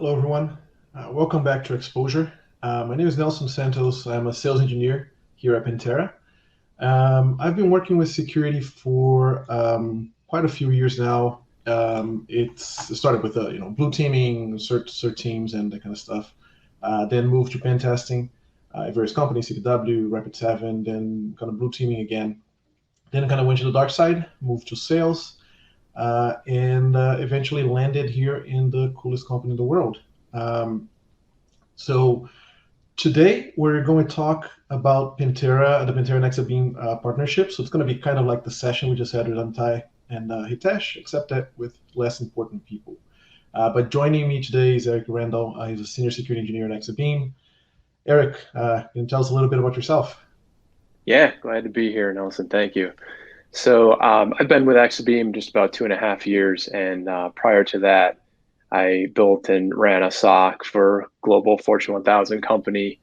Hello, everyone. Welcome back to Exposure. My name is Nelson Santos. I'm a sales engineer here at Pentera. I've been working with security for quite a few years now. It started with blue teaming, cert teams, and that kind of stuff. Then moved to pen testing at various companies, CPW, Rapid7, then kind of blue teaming again. Then kind of went to the dark side, moved to sales, and eventually landed here in the coolest company in the world. Um, so today we're going to talk about Pentera, the Pentera and Exabeam partnership. So it's going to be kind of like the session we just had with Antai and Hitesh, except that with less important people. But joining me today is Eric Randall. He's a senior security engineer at Exabeam. Eric, can you tell us a little bit about yourself? Yeah, glad to be here, Nelson. Thank you. I've been with Exabeam just about 2.5 years, and prior to that, I built and ran a SOC for global Fortune 1000 company.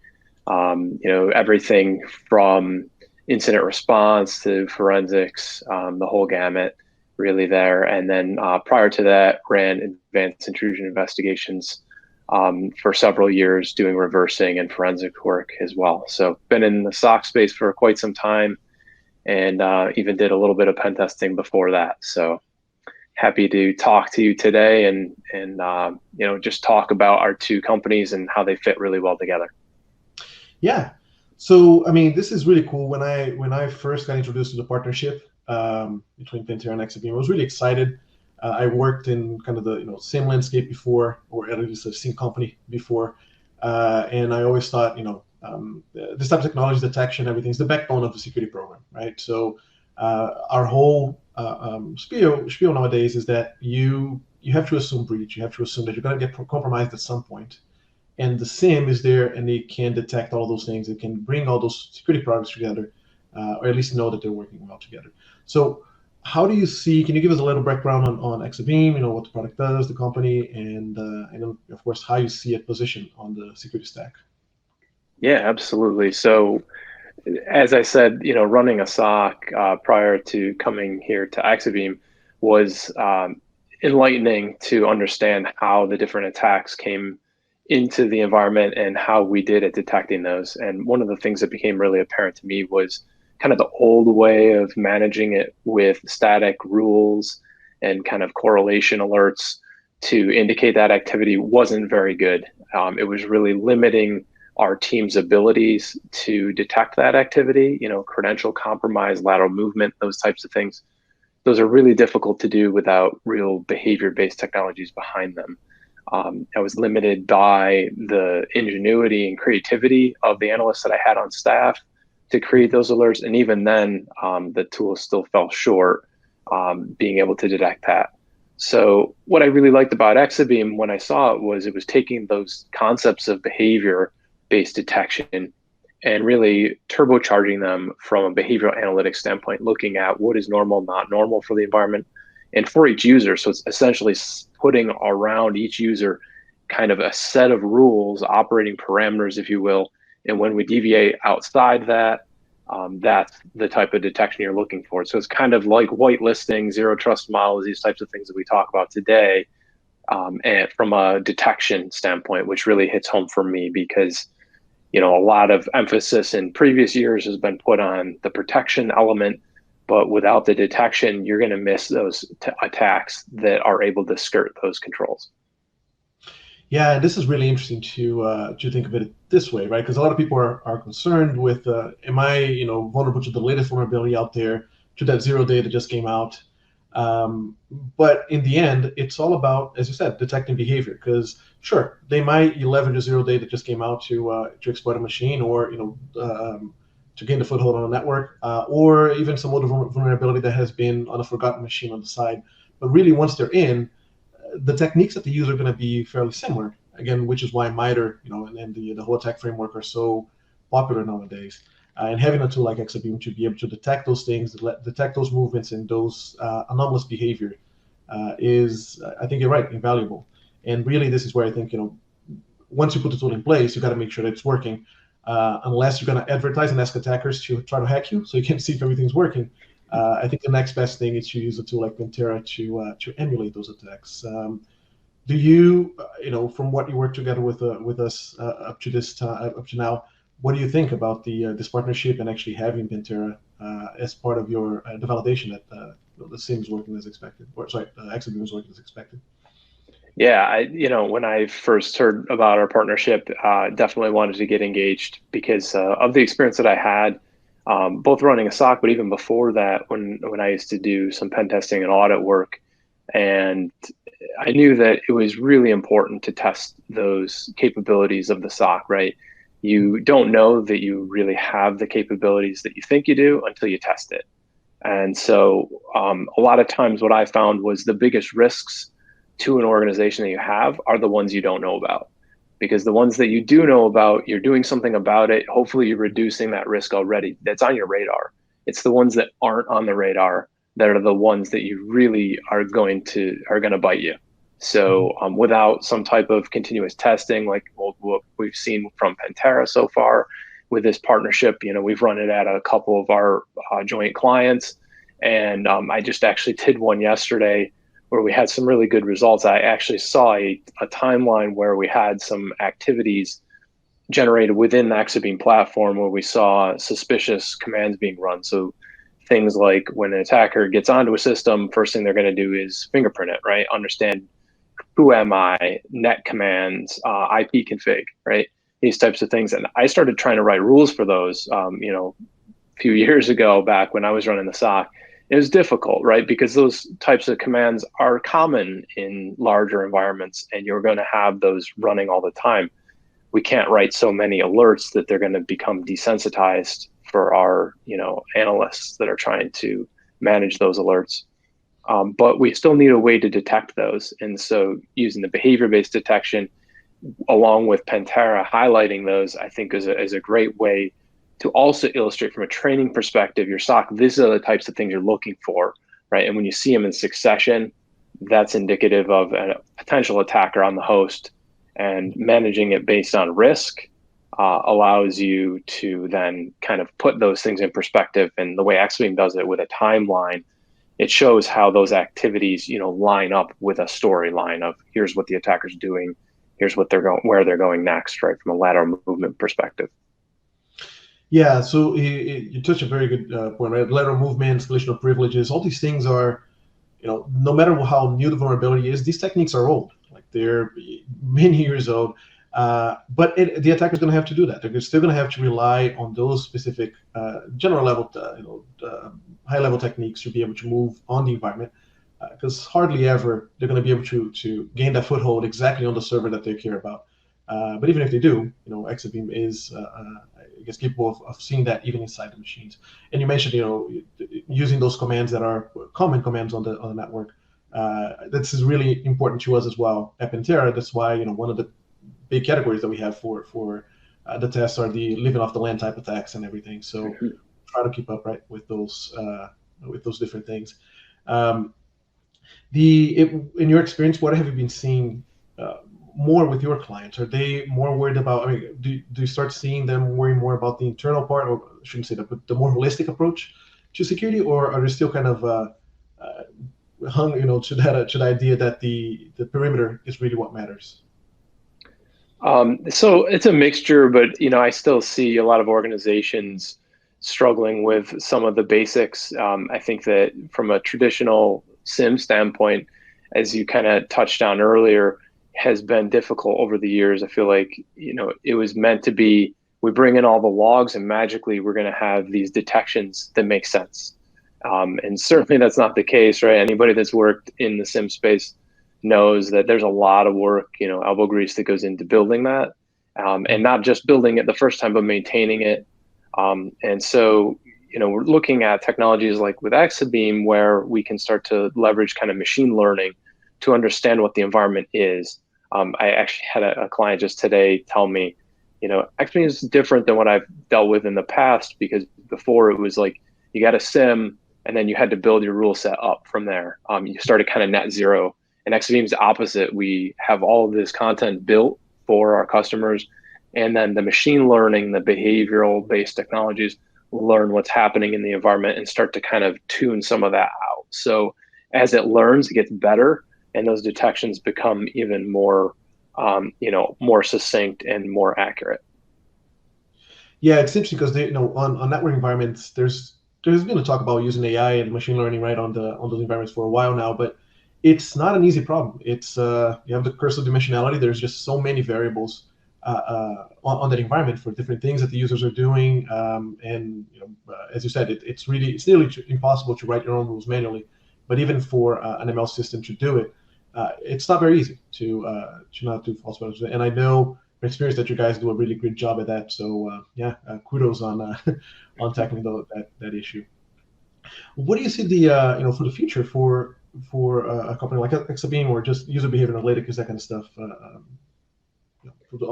Everything from incident response to forensics, the whole gamut, really there. And then prior to that, ran advanced intrusion investigations for several years, doing reversing and forensic work as well. So been in the SOC space for quite some time, and even did a little bit of pen testing before that. So happy to talk to you today and just talk about our two companies and how they fit really well together. Yeah. So I mean, this is really cool. When I first got introduced to the partnership between Pentera and Exabeam, I was really excited. I worked in kind of the same landscape before, or at least a same company before, and I always thought this type of technology detection, everything is the backbone of the security program, right? So our whole spiel nowadays is that you have to assume breach, you have to assume that you're going to get compromised at some point, and the SIM is there, and it can detect all those things. It can bring all those security products together, or at least know that they're working well together. So, how do you see? Can you give us a little background on Exabeam? What the product does, the company, and of course how you see it positioned on the security stack. Yeah, absolutely. So as I said, running a SOC prior to coming here to Exabeam was enlightening to understand how the different attacks came into the environment and how we did at detecting those. And one of the things that became really apparent to me was kind of the old way of managing it with static rules and kind of correlation alerts to indicate that activity wasn't very good. It was really limiting our team's abilities to detect that activity, credential compromise, lateral movement, those types of things. Those are really difficult to do without real behavior-based technologies behind them. I was limited by the ingenuity and creativity of the analysts that I had on staff to create those alerts. And even then, the tools still fell short being able to detect that. So what I really liked about Exabeam when I saw it was taking those concepts of behavior-based detection and really turbocharging them from a behavioral analytics standpoint, looking at what is normal, not normal for the environment and for each user. So it's essentially putting around each user kind of a set of rules, operating parameters, if you will. And when we deviate outside that, that's the type of detection you're looking for. So it's kind of like whitelisting, zero trust models, these types of things that we talk about today, and from a detection standpoint, which really hits home for me because a lot of emphasis in previous years has been put on the protection element, but without the detection, you're going to miss those attacks that are able to skirt those controls. Yeah, this is really interesting to think of it this way, right? Because a lot of people are concerned with, am I vulnerable to the latest vulnerability out there, to that 0 day that just came out? But in the end, it's all about, as you said, detecting behavior. Because sure, they might leverage a 0 day that just came out to exploit a machine, or to gain the foothold on a network, or even some other vulnerability that has been on a forgotten machine on the side. But really, once they're in, the techniques that they use are going to be fairly similar. Again, which is why MITRE, and the whole attack framework are so popular nowadays. And having a tool like Exabeam to be able to detect those things, detect those movements and those anomalous behavior is, I think you're right, invaluable. And really, this is where I think, once you put the tool in place, you got to make sure that it's working. Unless you're going to advertise and ask attackers to try to hack you, so you can see if everything's working. I think the next best thing is to use a tool like Pentera to emulate those attacks. Do you, from what you worked together with us up to this time, up to now, what do you think about this partnership and actually having Pentera as part of your the validation that the SIM is working as expected, or sorry, Exabeam is working as expected? Yeah, when I first heard about our partnership, definitely wanted to get engaged because of the experience that I had, both running a SOC, but even before that, when I used to do some pen testing and audit work, and I knew that it was really important to test those capabilities of the SOC, right? You don't know that you really have the capabilities that you think you do until you test it. And so a lot of times what I found was the biggest risks to an organization that you have are the ones you don't know about. Because the ones that you do know about, you're doing something about it. Hopefully you're reducing that risk already. That's on your radar. It's the ones that aren't on the radar that are the ones that you really are going to bite you. So without some type of continuous testing, like what we've seen from Pentera so far, with this partnership, we've run it at a couple of our joint clients, and I just actually did one yesterday where we had some really good results. I actually saw a timeline where we had some activities generated within the Exabeam platform where we saw suspicious commands being run. So things like when an attacker gets onto a system, first thing they're going to do is fingerprint it, right? Understand who am I, net commands, IP config, right? These types of things. And I started trying to write rules for those, a few years ago back when I was running the SOC. It was difficult, right? Because those types of commands are common in larger environments and you're going to have those running all the time. We can't write so many alerts that they're going to become desensitized for our, analysts that are trying to manage those alerts. But we still need a way to detect those. And so using the behavior-based detection along with Pentera highlighting those, I think is a great way to also illustrate from a training perspective, your SOC, these are the types of things you're looking for, right? And when you see them in succession, that's indicative of a potential attacker on the host, and managing it based on risk allows you to then kind of put those things in perspective. And the way Exabeam does it with a timeline, it shows how those activities, line up with a storyline of here's what the attacker's doing, here's what they're going, where they're going next, right? From a lateral movement perspective. Yeah, so you touch a very good point, right? Lateral movement, escalation of privileges, all these things are, no matter how new the vulnerability is, these techniques are old. Like they're many years old. But the attacker is going to have to do that. They're still going to have to rely on those specific general level, high level techniques to be able to move on the environment. Because hardly ever they're going to be able to gain that foothold exactly on the server that they care about. But even if they do, Exabeam is, I guess, capable of seeing that even inside the machines. And you mentioned, using those commands that are common commands on the network. This is really important to us as well at Pentera. That's why, one of the big categories that we have for the tests are the living off the land type attacks and everything. So try to keep up right with those different things. In your experience, what have you been seeing more with your clients? Are they more worried about? I mean, do you start seeing them worrying more about the internal part, or I shouldn't say that, but the more holistic approach to security, or are they still kind of hung, to the idea that the perimeter is really what matters? So it's a mixture, but I still see a lot of organizations struggling with some of the basics. I think that from a traditional SIM standpoint, as you kind of touched on earlier, has been difficult over the years. I feel like it was meant to be, we bring in all the logs and magically we're going to have these detections that make sense. And certainly that's not the case, right? Anybody that's worked in the SIM space knows that there's a lot of work, elbow grease that goes into building that, and not just building it the first time, but maintaining it. And so, we're looking at technologies like with Exabeam, where we can start to leverage kind of machine learning to understand what the environment is. I actually had a client just today tell me, Exabeam is different than what I've dealt with in the past, because before it was like you got a SIM and then you had to build your rule set up from there. You started kind of net zero. And Exabeam is opposite. We have all of this content built for our customers, and then the machine learning, the behavioral based technologies learn what's happening in the environment and start to kind of tune some of that out. So as it learns, it gets better. and those detections become even more, more succinct and more accurate. Yeah, it's interesting because on network environments, there's been a talk about using AI and machine learning right on those environments for a while now, but it's not an easy problem. It's you have the curse of dimensionality. There's just so many variables on that environment for different things that the users are doing, and as you said, it's nearly impossible to write your own rules manually. But even for an ML system to do it, it's not very easy to not do false positives. And I know from experience that you guys do a really good job at that. So kudos on on tackling that issue. What do you see the for the future for a company like Exabeam or just user behavior analytics, that kind of stuff on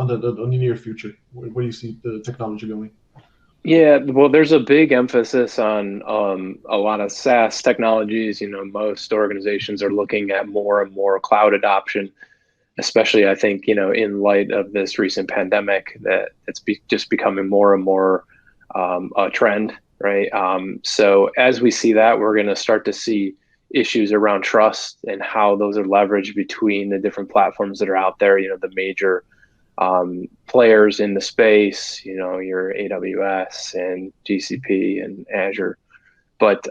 the near future? Where do you see the technology going? Yeah, well, there's a big emphasis on a lot of SaaS technologies. Most organizations are looking at more and more cloud adoption, especially I think, in light of this recent pandemic, that just becoming more and more a trend, right? So as we see that, we're going to start to see issues around trust and how those are leveraged between the different platforms that are out there, the major players in the space, your AWS and GCP and Azure. But,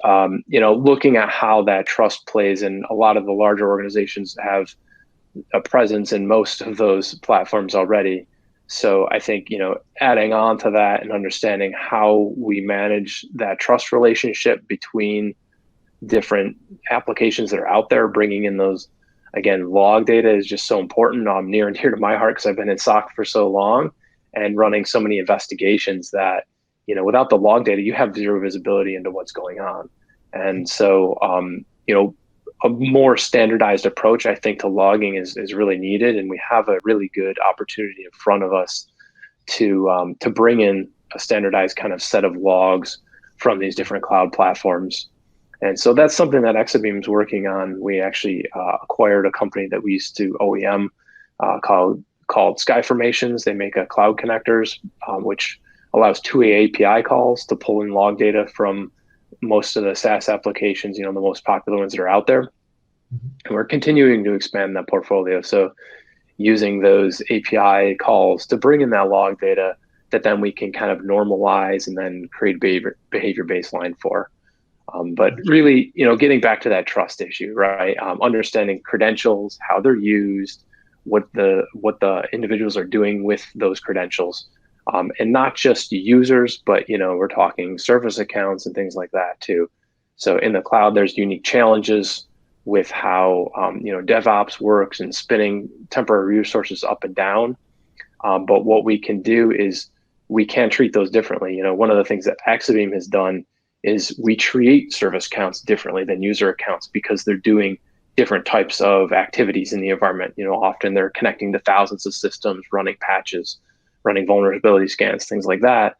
looking at how that trust plays, and a lot of the larger organizations have a presence in most of those platforms already. So I think, adding on to that and understanding how we manage that trust relationship between different applications that are out there, bringing in those, again, log data is just so important. Near and dear to my heart because I've been in SOC for so long and running so many investigations that, without the log data, you have zero visibility into what's going on. And so, a more standardized approach, I think, to logging is really needed, and we have a really good opportunity in front of us to bring in a standardized kind of set of logs from these different cloud platforms. And so that's something that Exabeam is working on. We actually acquired a company that we used to OEM called Sky Formations. They make a cloud connectors, which allows two-way API calls to pull in log data from most of the SaaS applications, the most popular ones that are out there. And we're continuing to expand that portfolio. So using those API calls to bring in that log data that then we can kind of normalize and then create behavior baseline for. But really, getting back to that trust issue, right? Understanding credentials, how they're used, what the individuals are doing with those credentials. And not just users, but we're talking service accounts and things like that too. So in the cloud, there's unique challenges with how DevOps works and spinning temporary resources up and down. But what we can do is we can treat those differently. One of the things that Exabeam has done is we treat service accounts differently than user accounts because they're doing different types of activities in the environment. Often they're connecting to thousands of systems, running patches, running vulnerability scans, things like that.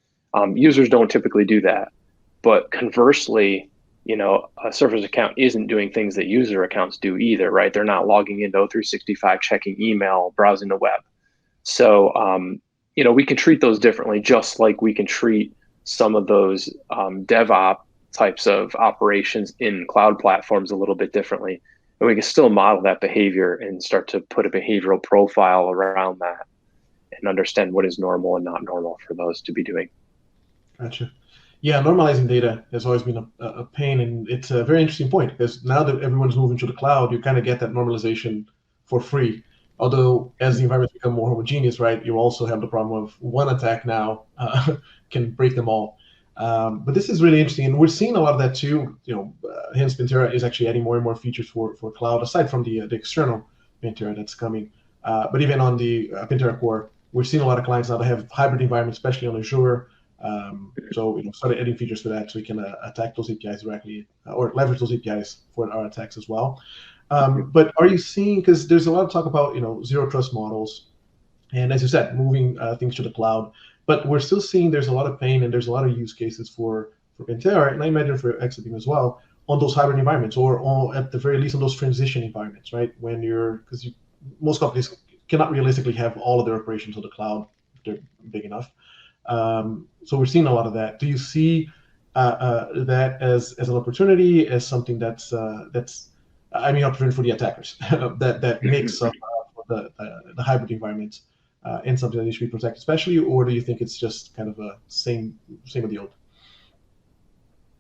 Users don't typically do that. But conversely, a service account isn't doing things that user accounts do either, right? They're not logging into O365, checking email, browsing the web. So, we can treat those differently, just like we can treat some of those DevOps types of operations in cloud platforms a little bit differently. And we can still model that behavior and start to put a behavioral profile around that and understand what is normal and not normal for those to be doing. Gotcha. Yeah, normalizing data has always been a pain, and it's a very interesting point because now that everyone's moving to the cloud, you kind of get that normalization for free. Although as the environments become more homogeneous, right, you also have the problem of one attack now can break them all. But this is really interesting, and we're seeing a lot of that too. Hence Pentera is actually adding more and more features for cloud, aside from the external Pentera that's coming. But even on the Pentera core, we're seeing a lot of clients now that have hybrid environments, especially on Azure. So started adding features for that, so we can attack those APIs directly or leverage those APIs for our attacks as well. But are you seeing, because there's a lot of talk about zero trust models, and as you said, moving things to the cloud, but we're still seeing there's a lot of pain and there's a lot of use cases for Pentera, and I imagine for Exabeam as well, on those hybrid environments, or at the very least on those transition environments, right? When because most companies cannot realistically have all of their operations on the cloud if they're big enough. So we're seeing a lot of that. Do you see that as an opportunity, as something that's I mean, not prevent for the attackers. that mix of the hybrid environments and something that needs to be protected, especially, or do you think it's just kind of a same of the old?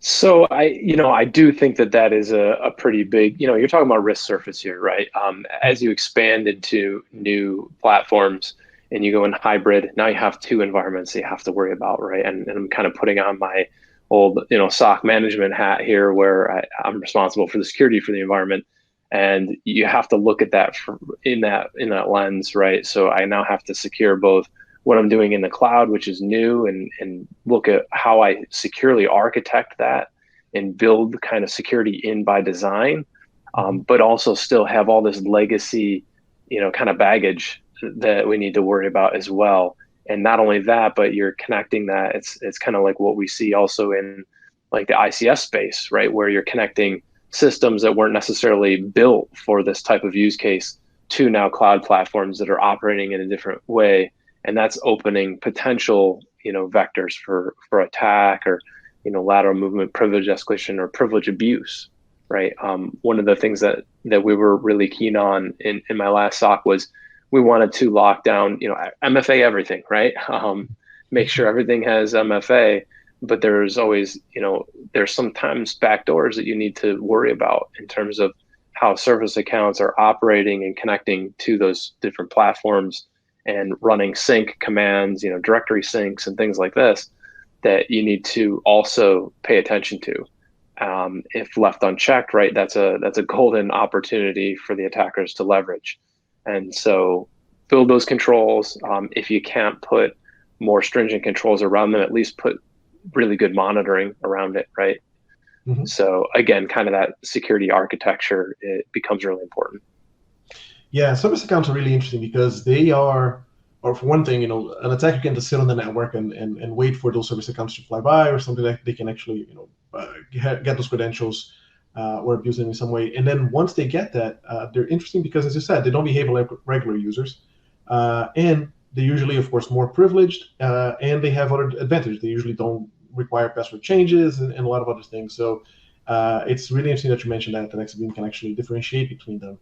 So I do think that that is a pretty big, you're talking about risk surface here, right? As you expand into new platforms and you go in hybrid, now you have two environments that you have to worry about, right? And I'm kind of putting on my old, SOC management hat here, where I'm responsible for the security for the environment, and you have to look at that in that lens, right? So I now have to secure both what I'm doing in the cloud, which is new, and look at how I securely architect that and build kind of security in by design, but also still have all this legacy, kind of baggage that we need to worry about as well. And not only that, but you're connecting that. It's kind of like what we see also in like the ICS space, right, where you're connecting systems that weren't necessarily built for this type of use case to now cloud platforms that are operating in a different way, and that's opening potential vectors for attack, or lateral movement privilege escalation or privilege abuse, right? One of the things that we were really keen on in my last SOC was we wanted to lock down MFA everything, right? Make sure everything has MFA, but there's always there's sometimes backdoors that you need to worry about in terms of how service accounts are operating and connecting to those different platforms and running sync commands, directory syncs and things like this, that you need to also pay attention to. If left unchecked, right, that's a golden opportunity for the attackers to leverage. And so build those controls. If you can't put more stringent controls around them, at least put really good monitoring around it, right? Mm-hmm. So again, kind of that security architecture, it becomes really important. Yeah, service accounts are really interesting because they are, or for one thing, an attacker can just sit on the network and wait for those service accounts to fly by, or something that they can actually, get those credentials or abuse them in some way. And then once they get that, they're interesting because, as you said, they don't behave like regular users, and they're usually, of course, more privileged, and they have other advantages. They usually don't require password changes and a lot of other things. So it's really interesting that you mentioned that Exabeam can actually differentiate between them.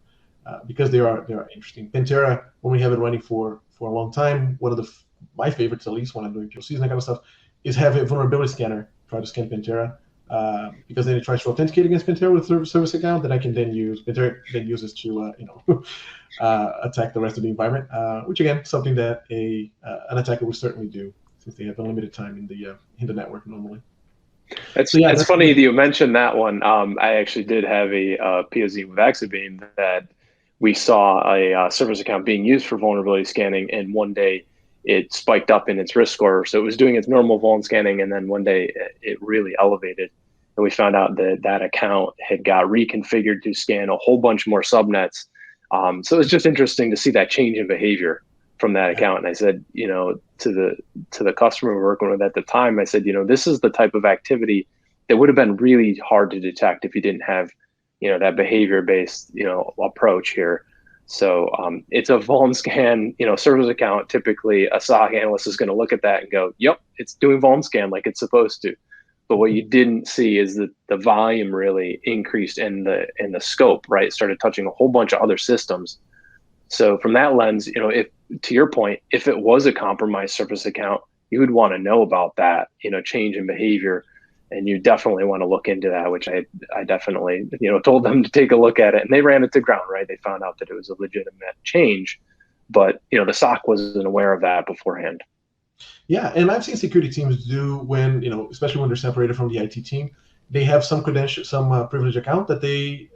Because they are interesting. Pentera, when we have it running for a long time, one of my favorites, at least when I'm doing POCs and that kind of stuff, is have a vulnerability scanner try to scan Pentera, because then it tries to authenticate against Pentera with a service account that I can then use. Pentera then uses to attack the rest of the environment, which again, something that an attacker would certainly do since they have unlimited time in the network normally. It's funny that you mentioned that one. I actually did have a POC with Exabeam that we saw a service account being used for vulnerability scanning, and one day it spiked up in its risk score. So it was doing its normal vuln scanning, and then one day it really elevated, and we found out that that account had got reconfigured to scan a whole bunch more subnets. So it was just interesting to see that change in behavior from that account. And I said, to the customer we're working with at the time, I said, this is the type of activity that would have been really hard to detect if you didn't have, that behavior-based, approach here. So it's a vuln scan, service account. Typically, a SOC analyst is going to look at that and go, "Yep, it's doing vuln scan like it's supposed to." But what you didn't see is that the volume really increased in the scope, right? It started touching a whole bunch of other systems. So from that lens, if, to your point, if it was a compromised service account, you would want to know about that, change in behavior, and you definitely want to look into that, which I definitely, told them to take a look at it, and they ran it to ground, right? They found out that it was a legitimate change, but, the SOC wasn't aware of that beforehand. Yeah, and I've seen security teams do when, especially when they're separated from the IT team, they have some credential, some privileged account that they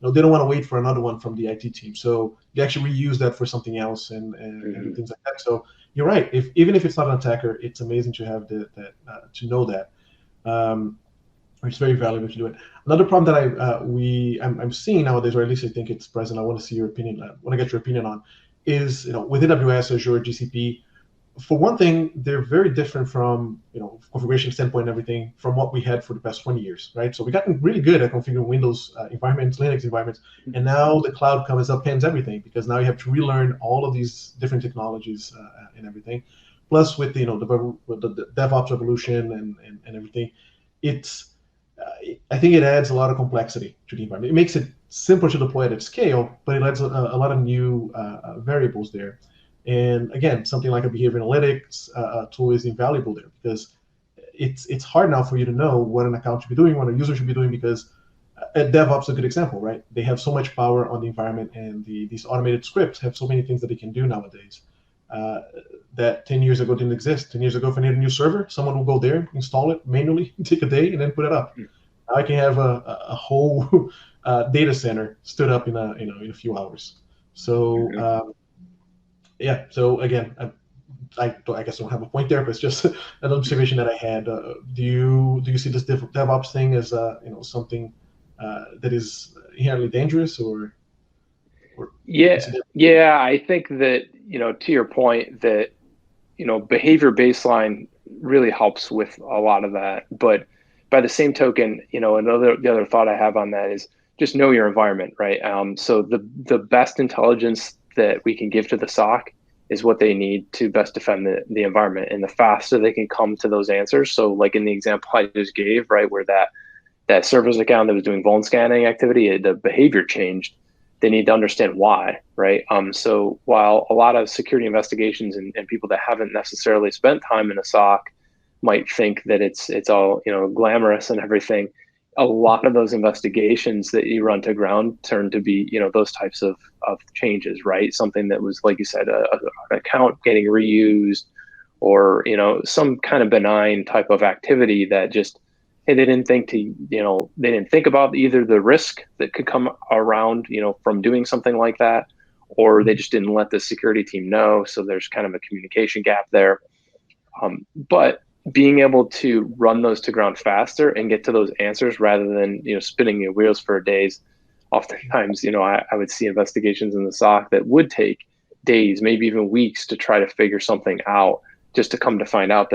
don't want to wait for another one from the IT team. So they actually reuse that for something else and things like that. So you're right. Even if it's not an attacker, it's amazing to have to know that, which is very valuable to do it. Another problem that I'm seeing nowadays, or at least I think it's present, I want to see your opinion. I want to get your opinion on, is with AWS, Azure, GCP. For one thing, they're very different from configuration standpoint and everything from what we had for the past 20 years, right? So we've gotten really good at configuring Windows environments, Linux environments, and now the cloud comes upends everything, because now you have to relearn all of these different technologies and everything. Plus, with the DevOps revolution and everything, I think it adds a lot of complexity to the environment. It makes it simpler to deploy it at scale, but it adds a lot of new variables there. And again, something like a behavior analytics tool is invaluable there, because it's hard now for you to know what an account should be doing, what a user should be doing, because DevOps is a good example, right? They have so much power on the environment, and these automated scripts have so many things that they can do nowadays uh, that 10 years ago didn't exist. 10 years ago, if I need a new server, someone will go there, install it manually, take a day, and then put it up. Now I can have a whole data center stood up in a few hours. So yeah. So again, I guess I don't have a point there, but it's just an observation that I had. Do you see this DevOps thing as something that is inherently dangerous, or Yeah, yeah, I think that, to your point, that, behavior baseline really helps with a lot of that. But by the same token, the other thought I have on that is just know your environment, right? So the best intelligence that we can give to the SOC is what they need to best defend the environment. And the faster they can come to those answers. So like in the example I just gave, right, where that server's account that was doing vuln scanning activity, the behavior changed. They need to understand why, right? So while a lot of security investigations and people that haven't necessarily spent time in a SOC might think that it's all glamorous and everything, a lot of those investigations that you run to ground turn to be those types of changes, right? Something that was, like you said, an account getting reused, or some kind of benign type of activity that just, hey, they didn't think about either the risk that could come around from doing something like that, or they just didn't let the security team know. So there's kind of a communication gap there. But being able to run those to ground faster and get to those answers rather than spinning your wheels for days. Oftentimes, I would see investigations in the SOC that would take days, maybe even weeks, to try to figure something out, just to come to find out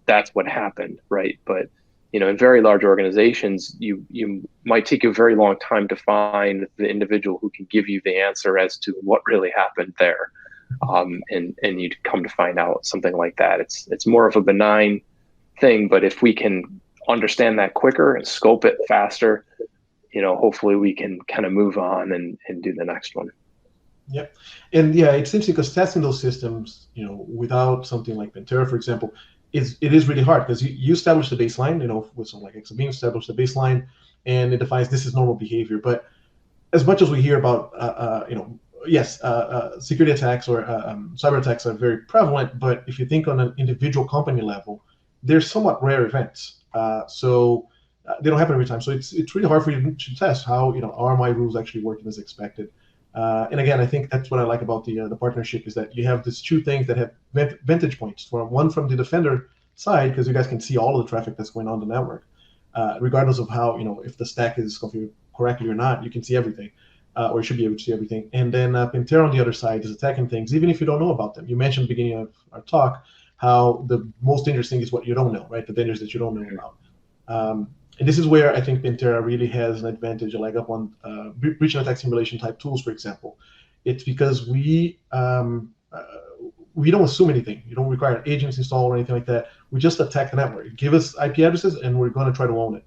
that's what happened, right? But in very large organizations, you might take a very long time to find the individual who can give you the answer as to what really happened there. And you'd come to find out something like that. It's more of a benign thing, but if we can understand that quicker and scope it faster, hopefully we can kind of move on and do the next one. Yep. And yeah, it's interesting because testing those systems, without something like Pentera, for example, it is really hard, because you establish the baseline, with something like Exabeam, establish the baseline, and it defines this is normal behavior. But as much as we hear about, yes, security attacks or cyber attacks are very prevalent, but if you think on an individual company level, they're somewhat rare events. So they don't happen every time. So it's really hard for you to test how are my rules actually working as expected. And again, I think that's what I like about the partnership, is that you have these two things that have vantage points. One from the defender side, because you guys can see all of the traffic that's going on the network, regardless of how if the stack is configured correctly or not. You can see everything, or you should be able to see everything. And then Pentera on the other side is attacking things, even if you don't know about them. You mentioned at the beginning of our talk how the most dangerous thing is what you don't know, right? The dangers that you don't know about. And this is where I think Pentera really has an advantage, a leg up on breach and attack simulation type tools, for example. It's because we don't assume anything. You don't require agents installed or anything like that. We just attack the network. Give us IP addresses, and we're going to try to own it.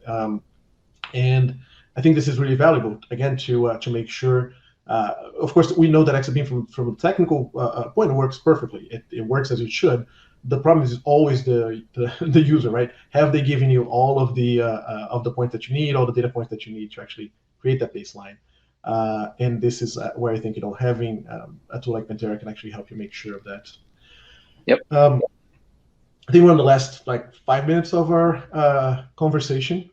And I think this is really valuable, again, to make sure. Of course, we know that Exabeam, from a technical point, works perfectly. It works as it should. The problem is always the user, right? Have they given you all of the points that you need, all the data points that you need to actually create that baseline? And this is where I think having a tool like Pentera can actually help you make sure of that. Yep. I think we're in the last 5 minutes of our conversation.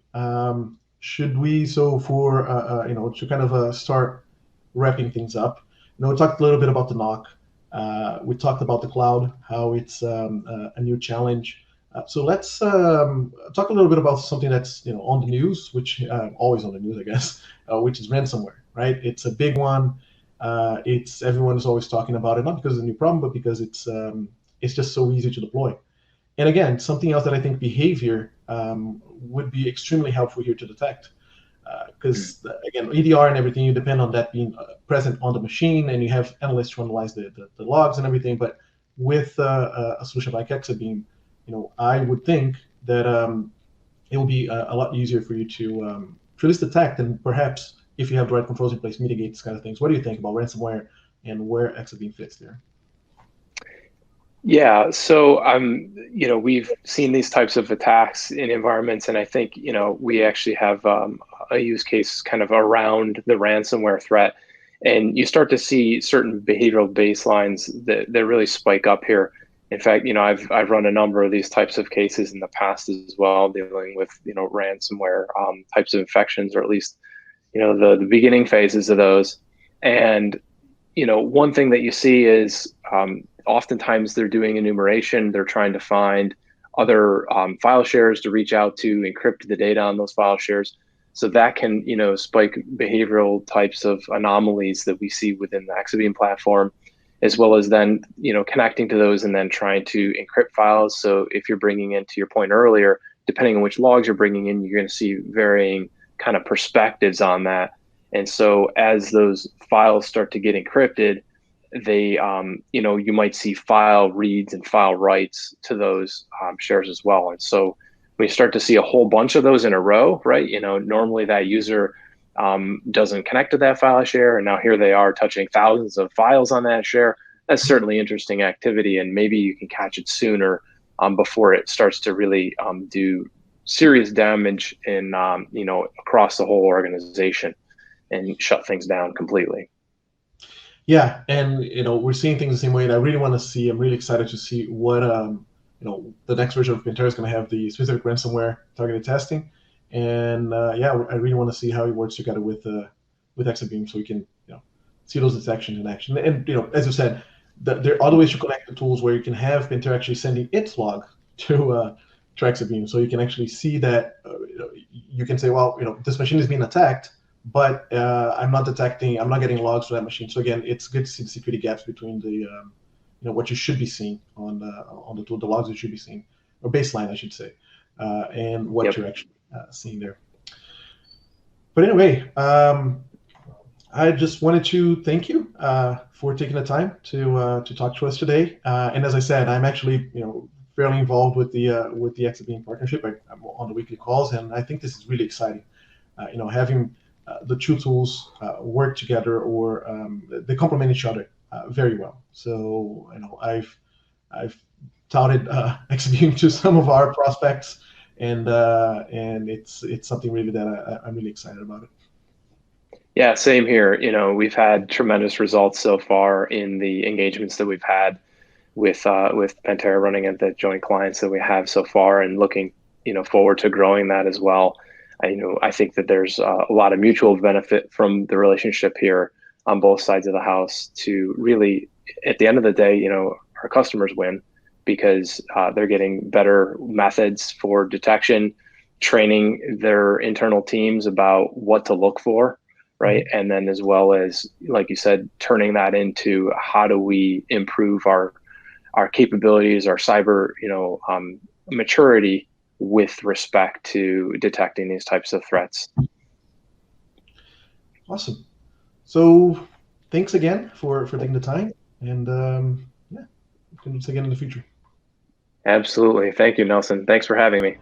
Should we? So for to kind of start wrapping things up, we talked a little bit about the NOC. We talked about the cloud, how it's a new challenge. So let's talk a little bit about something that's on the news, which always on the news, I guess, which is ransomware. Right? It's a big one. Everyone is always talking about it, not because it's a new problem, but because it's just so easy to deploy. And again, something else that I think behavior would be extremely helpful here to detect. Because again, EDR and everything, you depend on that being present on the machine, and you have analysts to analyze the logs and everything. But with a solution like Exabeam, I would think that it will be a lot easier for you to at least detect, and perhaps if you have the right controls in place, mitigate these kind of things. What do you think about ransomware and where Exabeam fits there? Yeah, so we've seen these types of attacks in environments, and I think we actually have a use case kind of around the ransomware threat, and you start to see certain behavioral baselines that really spike up here. In fact, I've run a number of these types of cases in the past as well, dealing with ransomware types of infections, or at least the beginning phases of those, and one thing that you see is oftentimes they're doing enumeration. They're trying to find other file shares to reach out to, encrypt the data on those file shares. So that can, spike behavioral types of anomalies that we see within the Exabeam platform, as well as then, connecting to those and then trying to encrypt files. So if you're bringing in, to your point earlier, depending on which logs you're bringing in, you're going to see varying kind of perspectives on that. And so as those files start to get encrypted, they, you might see file reads and file writes to those shares as well. And so we start to see a whole bunch of those in a row, right? Normally that user doesn't connect to that file share, and now here they are touching thousands of files on that share. That's certainly interesting activity, and maybe you can catch it sooner before it starts to really do serious damage in across the whole organization and shut things down completely. Yeah, and we're seeing things the same way, and I really want to see. I'm really excited to see what the next version of Pentera is going to have the specific ransomware targeted testing, and yeah, I really want to see how it works together with Exabeam, so we can see those detections in action. And as you said, there are other ways to connect the tools where you can have Pentera actually sending its log to Exabeam, so you can actually see that you can say, well, this machine is being attacked, but I'm not getting logs for that machine. So again, it's good to see the security gaps between the what you should be seeing on the tool, the logs you should be seeing, or baseline, I should say, and what Yep. you're actually seeing there. But anyway, I just wanted to thank you for taking the time to talk to us today. And as I said, I'm actually fairly involved with the Exabeam partnership. I'm on the weekly calls, and I think this is really exciting. Having the two tools work together, or they complement each other very well. So I've touted Exabeam to some of our prospects, and it's something really that I'm really excited about it. Yeah, same here. We've had tremendous results so far in the engagements that we've had with Pentera, running at the joint clients that we have so far, and looking forward to growing that as well. I think that there's a lot of mutual benefit from the relationship here on both sides of the house, to really, at the end of the day, our customers win, because they're getting better methods for detection, training their internal teams about what to look for, right? And then, as well as, like you said, turning that into how do we improve our capabilities, our cyber maturity with respect to detecting these types of threats. Awesome. So thanks again for taking the time, and yeah, we can do this again in the future. Absolutely. Thank you, Nelson. Thanks for having me.